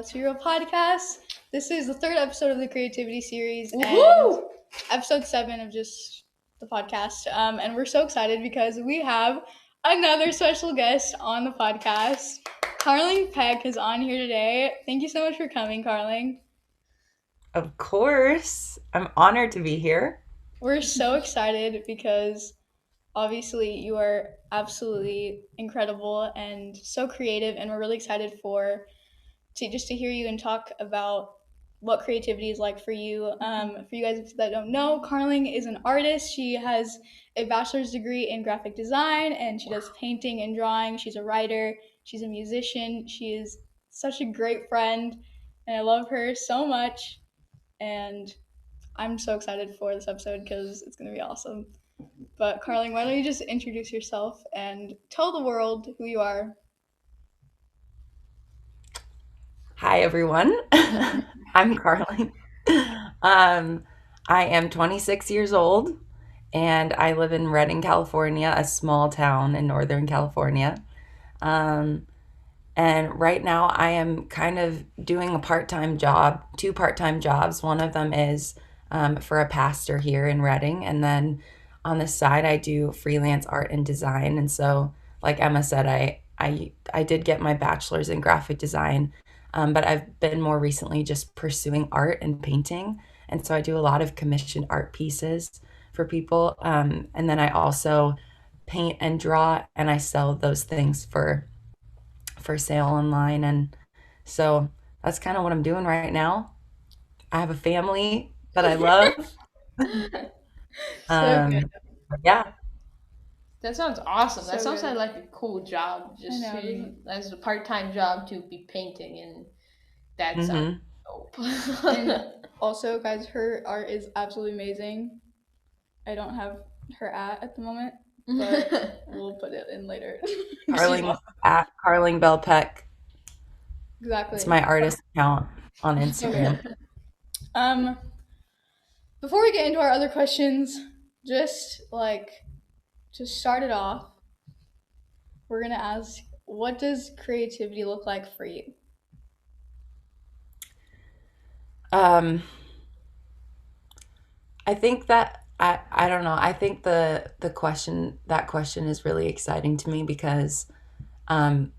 to your podcast. This is the third episode of the creativity series and Woohoo! episode 7 of just the podcast. And we're so excited because we have another special guest on the podcast. Carling Peck is on here today. Thank you so much for coming, Carling. Of course. I'm honored to be here. We're so excited because obviously you are absolutely incredible and so creative, and we're really excited to hear you and talk about what creativity is like for you. For you guys that don't know, Carling is an artist. She has a bachelor's degree in graphic design, and she does painting and drawing. She's a writer. She's a musician. She is such a great friend, and I love her so much. And I'm so excited for this episode because it's going to be awesome. But Carling, why don't you just introduce yourself and tell the world who you are? Hi, everyone. I'm Carly. I am 26 years old and I live in Redding, California, a small town in Northern California. Um, and right now I am kind of doing a part-time job, two part-time jobs. One of them is for a pastor here in Redding. And then on the side, I do freelance art and design. And so, like Emma said, I did get my bachelor's in graphic design, but I've been more recently just pursuing art and painting. And so I do a lot of commissioned art pieces for people. And then I also paint and draw, and I sell those things for sale online. And so that's kind of what I'm doing right now. I have a family that I love. So good. Um, yeah. That sounds awesome. That So sounds good. like a cool job, I just know, doesn't as a part-time job to be painting, and that sounds hmm dope. And also, guys, her art is absolutely amazing. I don't have her at the moment, but we'll put it in later. Carling at Carling Bell Peck. It's Exactly. my artist account on So Instagram. good. Um, Before we get into our other questions, just to start it off, we're gonna ask, what does creativity look like for you? Um, I think that I don't know. I think the question that question is really exciting to me because um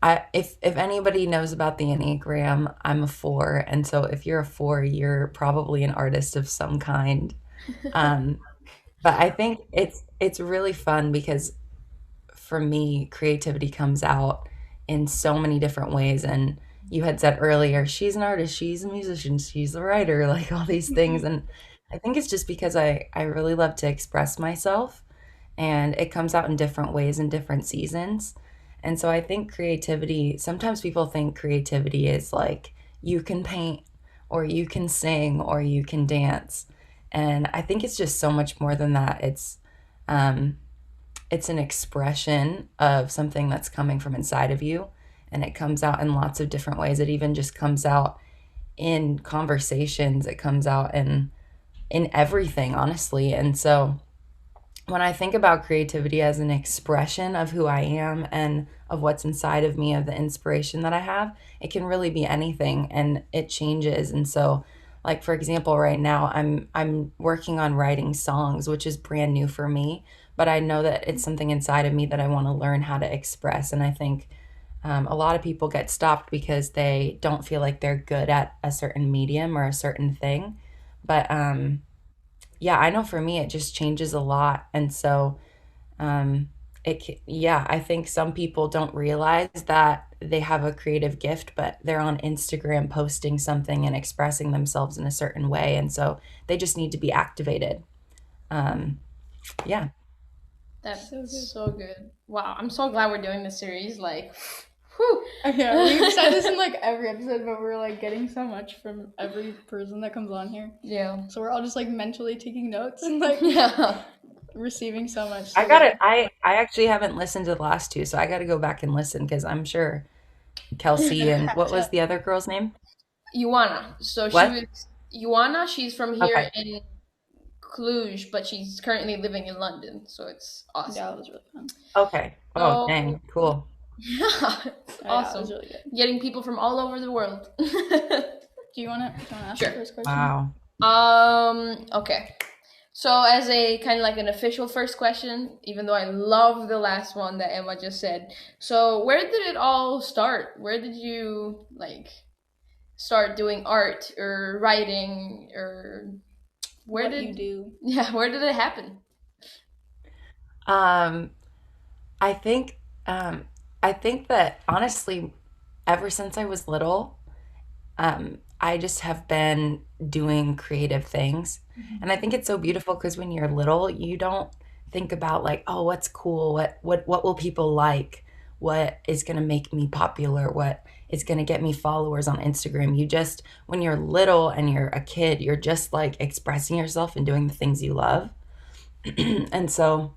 I if anybody knows about the Enneagram, I'm a 4, and so if you're a 4, you're probably an artist of some kind. Um, but I think it's really fun because for me, creativity comes out in so many different ways. And you had said earlier, she's an artist, she's a musician, she's a writer, like all these things. And I think it's just because I really love to express myself, and it comes out in different ways in different seasons. And so I think creativity, sometimes people think creativity is like you can paint or you can sing or you can dance. And I think it's just so much more than that. Um, it's an expression of something that's coming from inside of you, and it comes out in lots of different ways. It even just comes out in conversations. It comes out in everything, honestly. And so when I think about creativity as an expression of who I am and of what's inside of me, of the inspiration that I have, it can really be anything, and it changes. And so, like for example, right now I'm working on writing songs, which is brand new for me, but I know that it's something inside of me that I want to learn how to express. And I think a lot of people get stopped because they don't feel like they're good at a certain medium or a certain thing. But yeah, I know for me it just changes a lot. And so yeah, I think some people don't realize that they have a creative gift, but they're on Instagram posting something and expressing themselves in a certain way. And so they just need to be activated. Um, yeah. That's So good. so good. Wow, I'm so glad we're doing this series. Like, whew. Yeah, we've said this in like every episode, but we're like getting so much from every person that comes on here. Yeah. So we're all just like mentally taking notes and like Yeah. receiving so much. I So got good. it. I actually haven't listened to the last two, so I got to go back and listen because I'm sure Kelsey and what Catch was up. the other girl's name? Ioana. So she What? was Ioana. She's from Okay. here in Cluj, but she's currently living in London. So it's Yeah, it awesome. was really fun. Okay. Oh, So dang. Cool. Yeah, it's Oh yeah, it was awesome. really good. Getting people from all over the world. Do you wanna ask the Sure. first question? Wow. Okay. So, as a kind of like an official first question, even though I love the last one that Emma just said, so where did it all start? Where did you like start doing art or writing, or where What you did do? yeah, where did it happen? Um, I think um, I think that honestly, ever since I was little, I just have been doing creative things. And I think it's so beautiful because when you're little, you don't think about like, oh, what's cool? What will people like? What is going to make me popular? What is going to get me followers on Instagram? You just when you're little and you're a kid, you're just like expressing yourself and doing the things you love. And so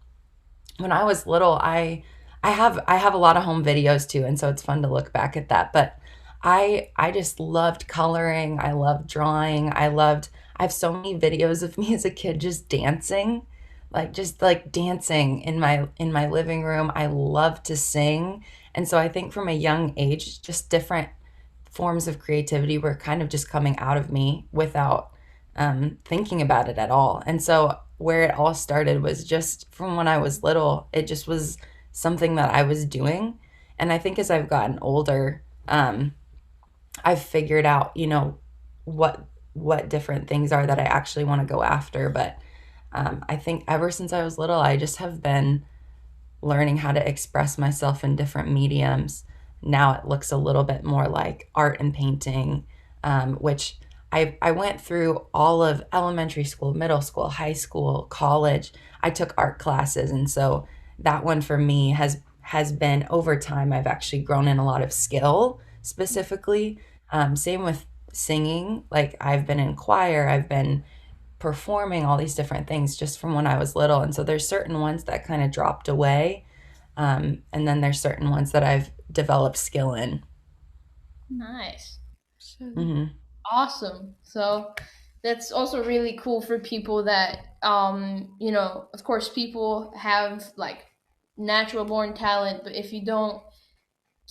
when I was little, I have a lot of home videos too, and so it's fun to look back at that. But I just loved coloring. I loved drawing. I have so many videos of me as a kid just dancing, like just like dancing in my living room. I love to sing. And so I think from a young age, just different forms of creativity were kind of just coming out of me without thinking about it at all. And so, where it all started was just from when I was little, it just was something that I was doing. And I think as I've gotten older, I've figured out, what what different things are that I actually want to go after. But I think ever since I was little, I just have been learning how to express myself in different mediums. Now it looks a little bit more like art and painting, which I went through all of elementary school, middle school, high school, college. I took art classes, and so that one for me has been over time. I've actually grown in a lot of skill specifically. Same with singing. Like I've been in choir, I've been performing all these different things just from when I was little. And so there's certain ones that kind of dropped away. And then there's certain ones that I've developed skill in. Nice. So Hmm. Awesome. So that's also really cool for people that of course people have like natural born talent, but if you don't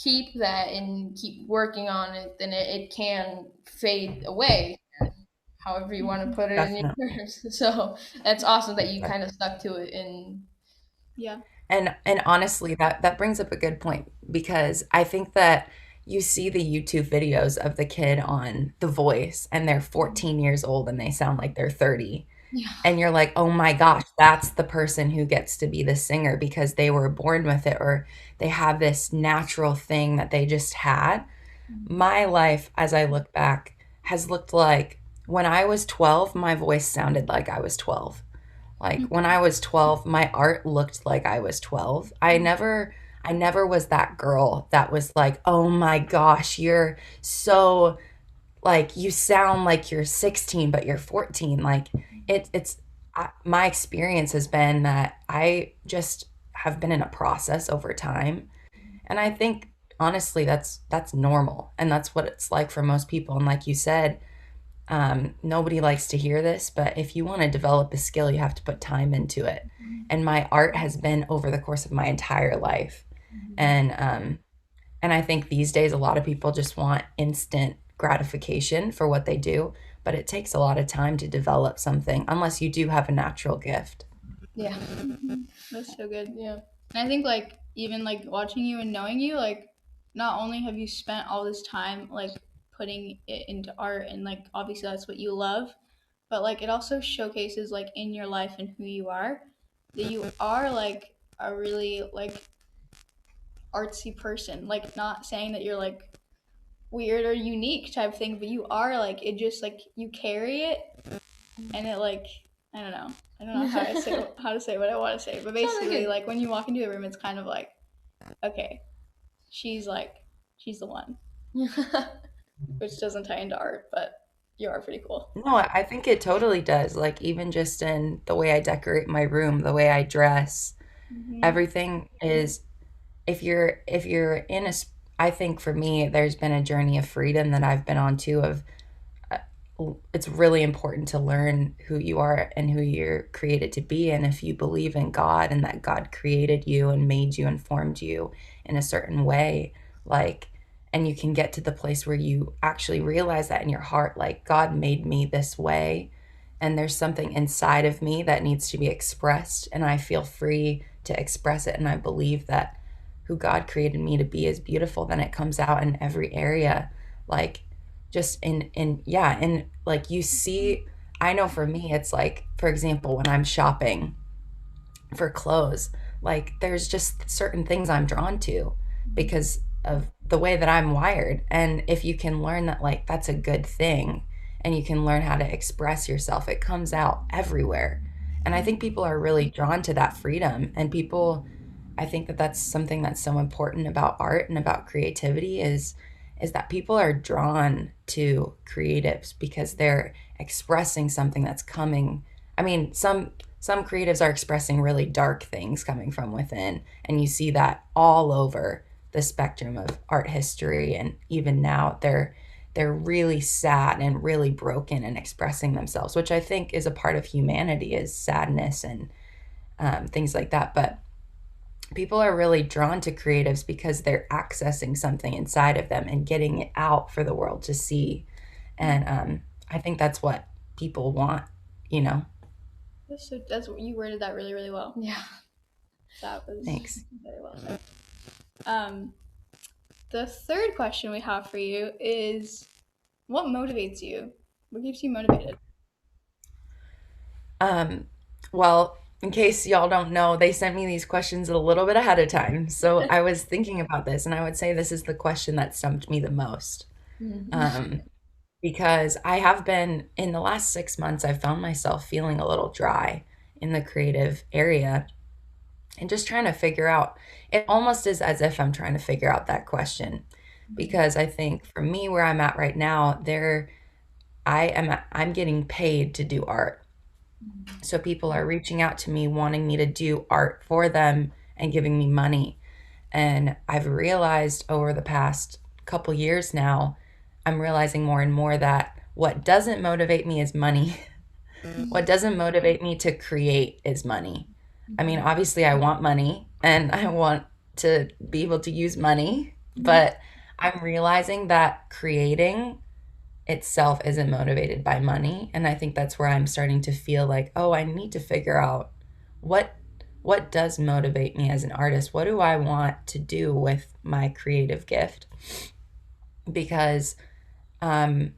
keep that and keep working on it, then it can fade away, however you want to put it in Definitely. your terms. So that's awesome that you kind Definitely. of stuck to it and yeah. And honestly, that brings up a good point because I think that you see the YouTube videos of the kid on The Voice and they're 14 years old and they sound like they're 30. yeah. And you're like, oh my gosh, that's the person who gets to be the singer because they were born with it or they have this natural thing that they just had. My life, as I look back, has looked like when I was 12, my voice sounded like I was 12. Like when I was 12, my art looked like I was 12. I never was that girl that was like, "Oh my gosh, you're so like you sound like you're 16 but you're 14." Like my experience has been that I just have been in a process over time. And I think honestly that's normal and that's what it's like for most people. And like you said, nobody likes to hear this, but if you want to develop a skill, you have to put time into it. And my art has been over the course of my entire life. And I think these days a lot of people just want instant gratification for what they do, but it takes a lot of time to develop something unless you do have a natural gift. Yeah. That's so good. Yeah. And I think like even like watching you and knowing you, like not only have you spent all this time like putting it into art and like obviously that's what you love, but like it also showcases like in your life and who you are that you are like a really like artsy person. Like not saying that you're like weird or unique type thing, but you are like it just like you carry it and it like I don't know. I don't know how to say what I want to say, but Sounded basically good. like when you walk into a room it's kind of like okay, she's like she's the one, which doesn't tie into art, but you are pretty cool. No, I think it totally does. Like even just in the way I decorate my room, the way I dress, Hmm. everything is if you're I think for me there's been a journey of freedom that I've been on too of it's really important to learn who you are and who you're created to be. And if you believe in God and that God created you and made you and formed you in a certain way, like, and you can get to the place where you actually realize that in your heart, like, God made me this way, and there's something inside of me that needs to be expressed, and I feel free to express it. And I believe that who God created me to be is beautiful, then it comes out in every area. Like, just in yeah, and like you see, I know for me it's like, for example, when I'm shopping for clothes, like there's just certain things I'm drawn to because of the way that I'm wired. And if you can learn that, like, that's a good thing, and you can learn how to express yourself, it comes out everywhere. And I think people are really drawn to that freedom. And people, I think that that's something that's so important about art and about creativity is that people are drawn to creatives because they're expressing something that's coming. I mean, some creatives are expressing really dark things coming from within, and you see that all over the spectrum of art history. And even now they're really sad and really broken and expressing themselves, which I think is a part of humanity, is sadness and things like that. But people are really drawn to creatives because they're accessing something inside of them and getting it out for the world to see. And I think that's what people want, you know? That's you worded that really really well. Yeah. That was Thanks. very well said. Um, the third question we have for you is, what motivates you? What keeps you motivated? Um, well, in case y'all don't know, they sent me these questions a little bit ahead of time. So I was thinking about this, and I would say this is the question that stumped me the most. Mhm. Um, because I have been, in the last 6 months, I've found myself feeling a little dry in the creative area and just trying to figure out, it almost is as if I'm trying to figure out that question. Because I think for me, where I'm at right now, I'm getting paid to do art. So people are reaching out to me wanting me to do art for them and giving me money. And I've realized over the past couple years now, I'm realizing more and more that what doesn't motivate me is money. What doesn't motivate me to create is money. I mean, obviously, I want money and I want to be able to use money, but I'm realizing that creating itself isn't motivated by money. And I think that's where I'm starting to feel like, oh, I need to figure out what what does motivate me as an artist? What do I want to do with my creative gift? Because um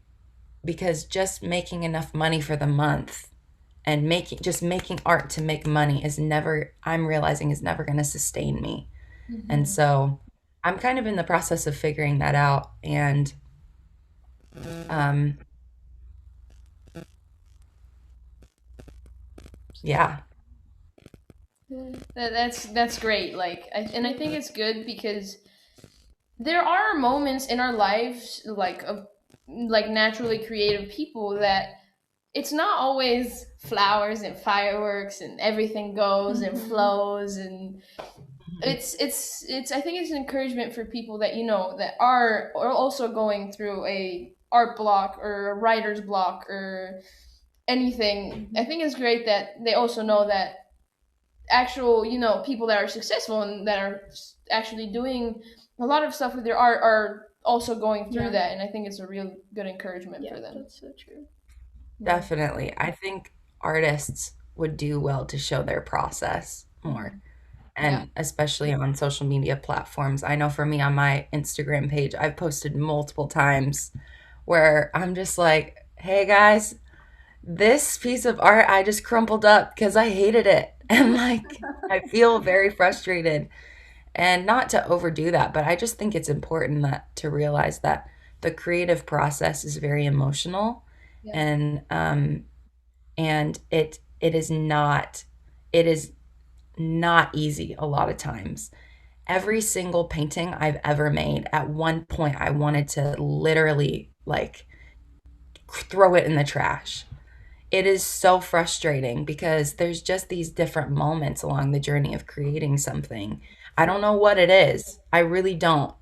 because just making enough money for the month and making art to make money is never, I'm realizing, is never going to sustain me. And Mhm. so I'm kind of in the process of figuring that out. And um yeah. That's great. And I think it's good because there are moments in our lives, like of like naturally creative people, that it's not always flowers and fireworks and everything goes and Mm-hmm. flows, and it's I think it's an encouragement for people that that are also going through a art block or a writer's block or anything. I think it's great that they also know that actual people that are successful and that are actually doing a lot of stuff with their art are also going through Yeah. that, and I think it's a real good encouragement Yeah, for them. that's so true. Yeah. Definitely. I think artists would do well to show their process more, Mhm. Yeah. and especially on social media platforms. I know for me on my Instagram page, I've posted multiple times where I'm just like, hey guys, this piece of art I just crumpled up because I hated it. And like, I feel very frustrated. And not to overdo that, but I just think it's important that to realize that the creative process is very emotional. Yeah. And it is not, it is not easy a lot of times. Every single painting I've ever made, at one point I wanted to literally like throw it in the trash. It is so frustrating because there's just these different moments along the journey of creating something. I don't know what it is. I really don't.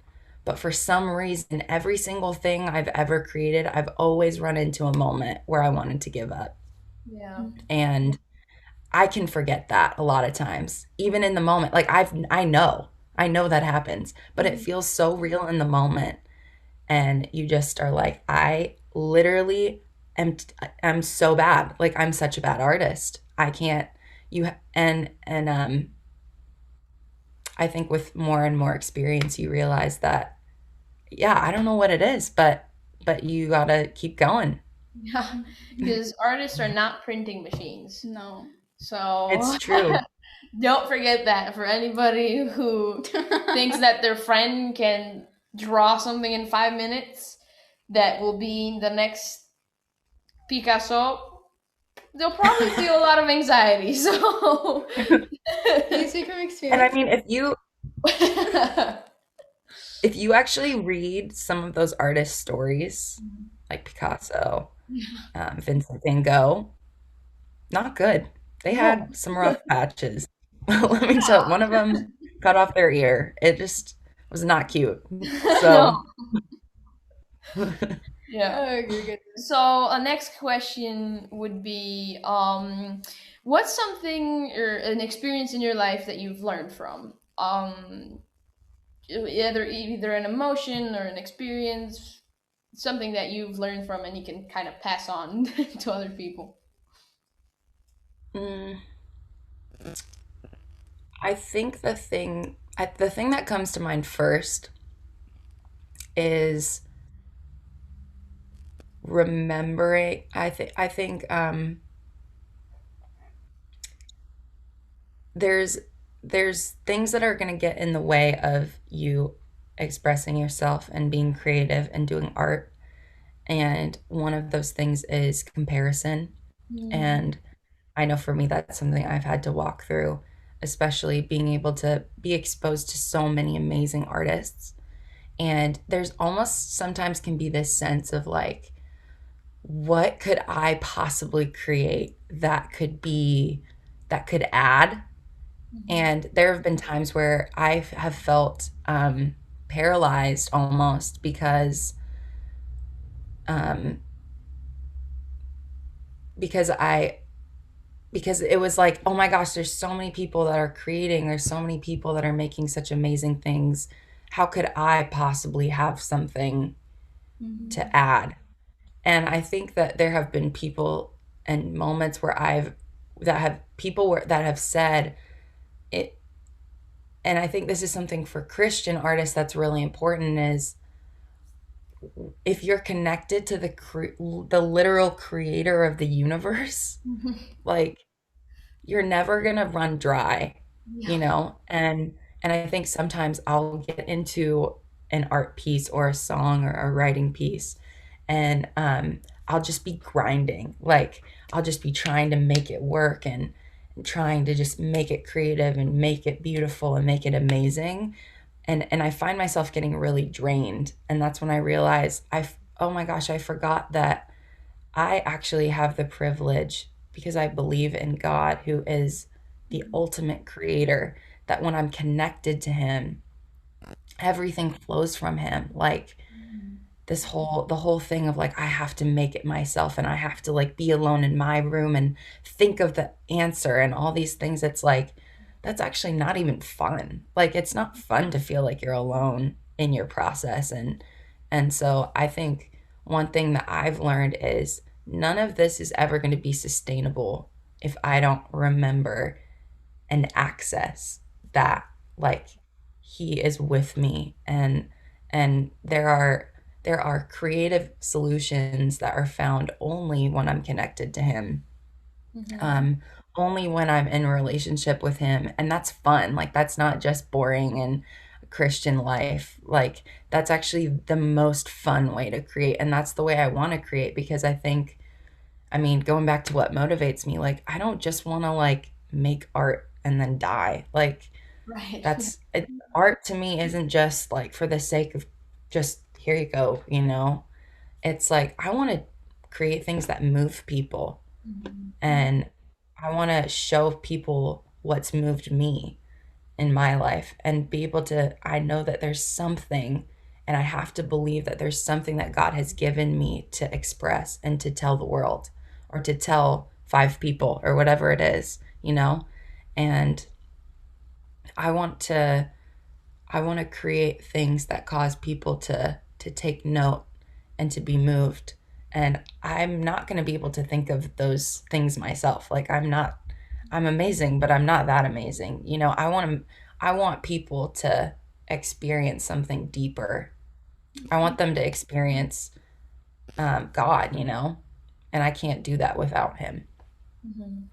But for some reason, every single thing I've ever created, I've always run into a moment where I wanted to give up. Yeah. And I can forget that a lot of times, even in the moment. Like I know that happens, but it feels so real in the moment. And you just are like, I literally am, I'm so bad. Like I'm such a bad artist. I can't, and I think with more and more experience, you realize that, yeah, I don't know what it is, but you gotta keep going. Yeah. Because artists are not printing machines. No. So It's true. don't forget that for anybody who thinks that their friend can draw something in 5 minutes that will be the next Picasso, they'll probably feel a lot of anxiety. So, Can you speak from And I experience? mean, if you actually read some of those artist stories, like Picasso, Vincent van Gogh, not good. They no, had some rough patches. Let me tell you, one of them cut off their ear. It just was not cute. no, So, yeah. Oh, your goodness. So, a next question would be, what's something or an experience in your life that you've learned from? Either an emotion or an experience, something that you've learned from and you can kind of pass on to other people. mm, I think the thing that comes to mind first is remembering. I think there's there's things that are going to get in the way of you expressing yourself and being creative and doing art. And one of those things is comparison. Mm-hmm. And I know for me, that's something I've had to walk through, especially being able to be exposed to so many amazing artists. And there's almost sometimes can be this sense of like, what could I possibly create that could add? And there have been times where I have felt paralyzed almost um, because because it was like, oh my gosh, there's so many people that are creating, there's so many people that are making such amazing things. How could I possibly have something Mm-hmm. to add? And I think that there have been people and moments where that have said it. And I think this is something for Christian artists that's really important is if you're connected to the literal creator of the universe, like you're never going to run dry, Yeah. you know? And I think sometimes I'll get into an art piece or a song or a writing piece and I'll just be grinding. Like I'll just be trying to make it work and trying to just make it creative and make it beautiful and make it amazing. And I find myself getting really drained. And that's when I realize oh my gosh, I forgot that I actually have the privilege because I believe in God who is the ultimate creator that when I'm connected to him, everything flows from him. Like the whole thing of like I have to make it myself and I have to like be alone in my room and think of the answer and all these things. It's like that's actually not even fun. Like it's not fun to feel like you're alone in your process. And so I think one thing that I've learned is none of this is ever going to be sustainable if I don't remember and access that like he is with me. And there are creative solutions that are found only when I'm connected to him, Mm-hmm. um only when I'm in a relationship with him. And that's fun. Like that's not just boring and Christian life. Like that's actually the most fun way to create, and that's the way I want to create because I think, I mean, going back to what motivates me, like I don't just want to like make art and then die. Like Right. art to me isn't just like for the sake of just here you go, you know. It's like I want to create things that move people, and I want to show people what's moved me in my life and be able to I know that there's something and I have to believe that there's something that God has given me to express and to tell the world, or to tell five people, or whatever it is, you know? And I want to I want to create things that cause people to take note and to be moved. And I'm not going to be able to think of those things myself. Like, I'm amazing, but I'm not that amazing. You know, I want people to experience something deeper. I want them to experience God, you know, and I can't do that without Him. Mm-hmm.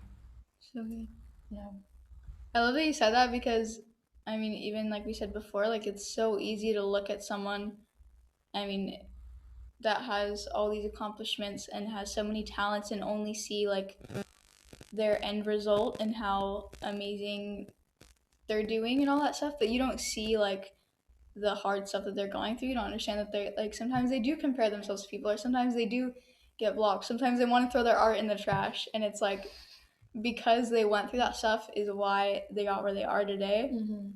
So good. Yeah. I love that you said that because, I mean, even like we said before, like it's so easy to look at someone, I mean, that has all these accomplishments and has so many talents and only see like their end result and how amazing they're doing and all that stuff, but you don't see like the hard stuff that they're going through. You don't understand that they're like sometimes they do compare themselves to people, or sometimes they do get blocked. Sometimes they want to throw their art in the trash, and it's like because they went through that stuff is why they got where they are today. Mm-hmm.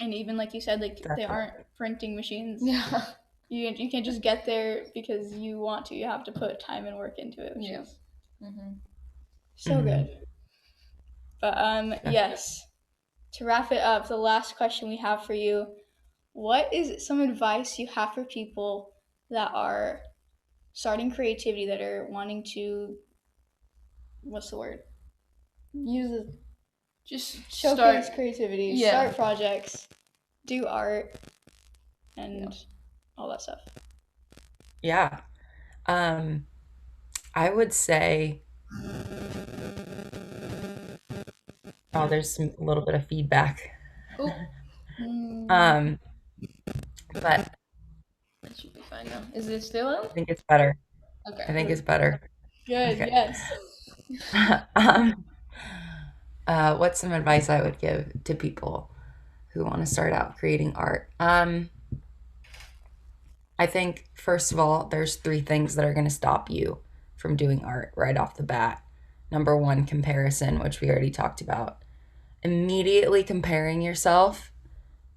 And even like you said, like they Definitely. aren't printing machines. Yeah. You can't just get there because you want to. You have to put time and work into it, which Yeah. is Mm-hmm. so Hmm. good. But yes. To wrap it up, the last question we have for you: what is some advice you have for people that are starting creativity, that are wanting to, what's the word? Use it, Just showcase start. creativity, Yeah. start projects, do art, Yeah. and all that stuff. Yeah. Um, I would say, oh, there's a little bit of feedback. Oh, Mm, Um, but that should be fine now. Is it still on? I think it's better. I Okay. think it's better. good, Okay. yes. um, what's some advice I would give to people who want to start out creating art? I think, first of all, there's three things that are going to stop you from doing art right off the bat. Number one, comparison, which we already talked about. Immediately comparing yourself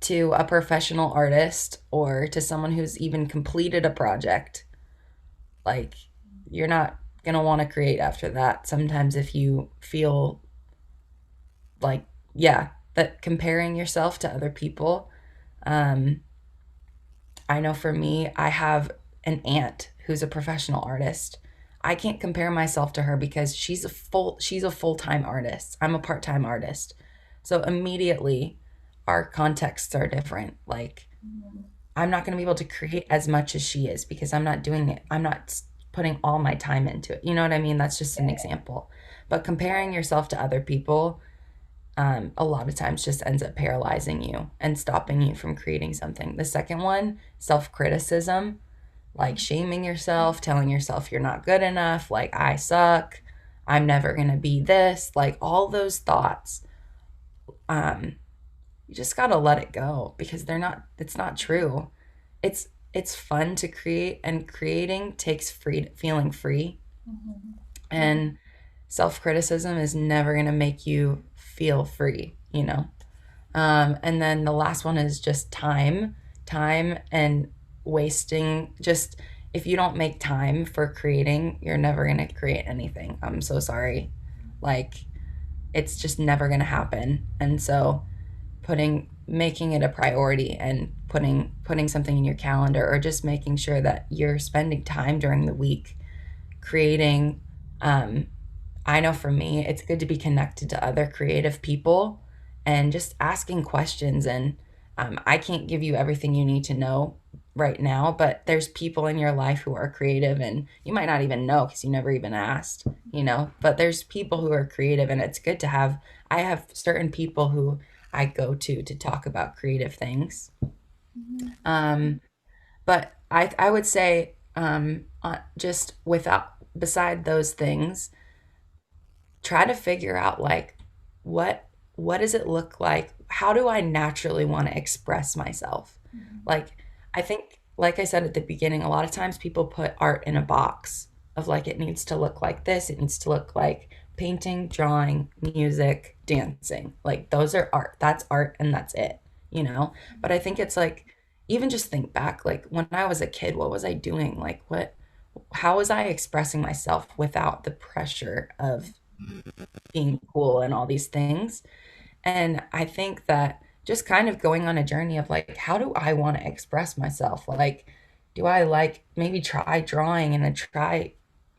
to a professional artist or to someone who's even completed a project, like, you're not going to want to create after that. Sometimes if you feel like, yeah, that comparing yourself to other people, um, I know for me, I have an aunt who's a professional artist. I can't compare myself to her because she's a full-time artist. I'm a part-time artist. So immediately our contexts are different. Like, I'm not going to be able to create as much as she is because I'm not doing it. I'm not putting all my time into it. You know what I mean? That's just an example. But comparing yourself to other people, a lot of times just ends up paralyzing you and stopping you from creating something. The second one, self criticism, like shaming yourself, telling yourself you're not good enough, like I suck, I'm never going to be this, like all those thoughts. Um, you just got to let it go because it's not true. It's fun to create, and creating takes feeling free. Mm-hmm. And self criticism is never going to make you feel free, you know? And then the last one is just time and wasting. Just, if you don't make time for creating, you're never going to create anything. I'm so sorry. Like, it's just never going to happen. And so making it a priority and putting something in your calendar, or just making sure that you're spending time during the week creating. um, I know for me, it's good to be connected to other creative people and just asking questions. And I can't give you everything you need to know right now, but there's people in your life who are creative, and you might not even know because you never even asked, you know. But there's people who are creative, and it's good to have. I have certain people who I go to talk about creative things. Mhm. But I would say, just without beside those things, try to figure out, like, what does it look like? How do I naturally want to express myself? Like, I think, like I said at the beginning, a lot of times people put art in a box of, like, it needs to look like this, it needs to look like painting, drawing, music, dancing. Like, those are art. That's art and that's it, you know? But I think it's like, even just think back, like when I was a kid, what was I doing? Like how was I expressing myself without the pressure of being cool and all these things? And I think that just kind of going on a journey of like, how do I want to express myself? Like, do I like maybe try drawing and then try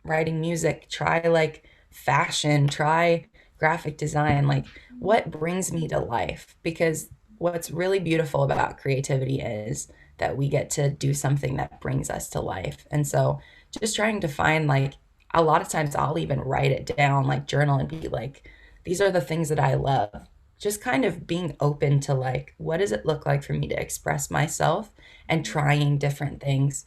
writing music, try like fashion, try graphic design? Like, what brings me to life? Because what's really beautiful about creativity is that we get to do something that brings us to life. And so just trying to find like, a lot of times I'll even write it down, like journal and be like, these are the things that I love, just kind of being open to like what does it look like for me to express myself and trying different things.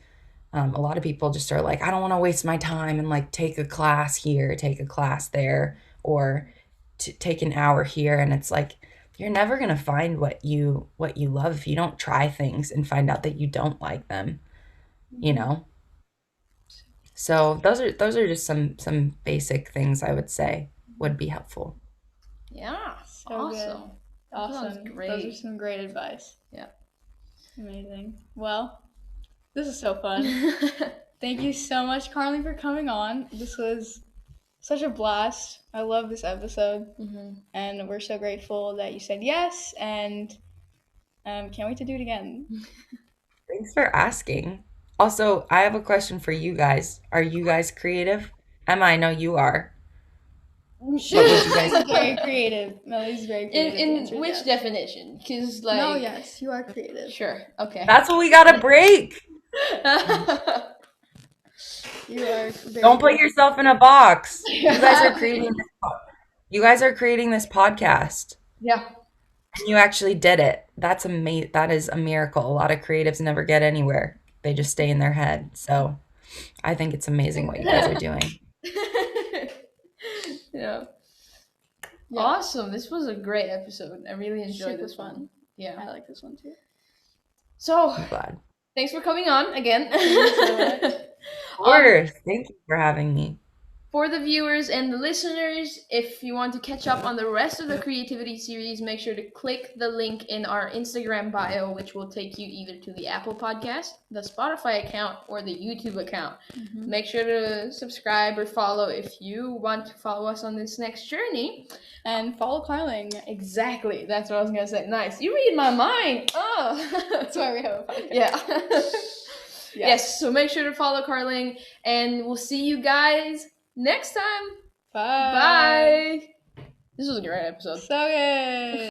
A lot of people just are like, I don't want to waste my time and like take a class here, take a class there, or take an hour here, and it's like you're never going to find what you love if you don't try things and find out that you don't like them, you know. So those are just some basic things I would say would be helpful. Yeah, So awesome. good. That sounds Awesome. great. Those are some great advice. Yeah. Amazing. Well, this is so fun. Thank you so much, Carly, for coming on. This was such a blast. I love this episode. And we're so grateful that you said yes, and can't wait to do it again. Thanks for asking. Also, I have a question for you guys. Are you guys creative? Emma, I know you are. But would you guys? Melody's very creative. Melody's very creative. The In answer is which yes. definition? Because like No, yes, you are creative. Sure. Okay. That's what we gotta break. You are very Don't put creative. yourself in a box. You guys are creating this. You guys are creating this podcast, Yeah. and you actually did it. That's amazing. That is a miracle. A lot of creatives never get anywhere. They just stay in their head. So, I think it's amazing what you guys are doing. Yeah. Yeah. Awesome. This was a great episode. I really enjoyed Super this fun. one. Yeah. I like this one too. So, I'm glad. thanks for coming on again. Thank you so much. Of course. Thank you for having me. For the viewers and the listeners, if you want to catch up on the rest of the creativity series, make sure to click the link in our Instagram bio, which will take you either to the Apple Podcast, the Spotify account, or the YouTube account. Make sure to subscribe or follow if you want to follow us on this next journey. And follow Carling. Exactly. That's what I was going to say. Nice. You read my mind. Oh. That's why we have a podcast. Yeah. Yes. So make sure to follow Carling, and we'll see you guys next time. Bye. Bye. This was a great episode. So good.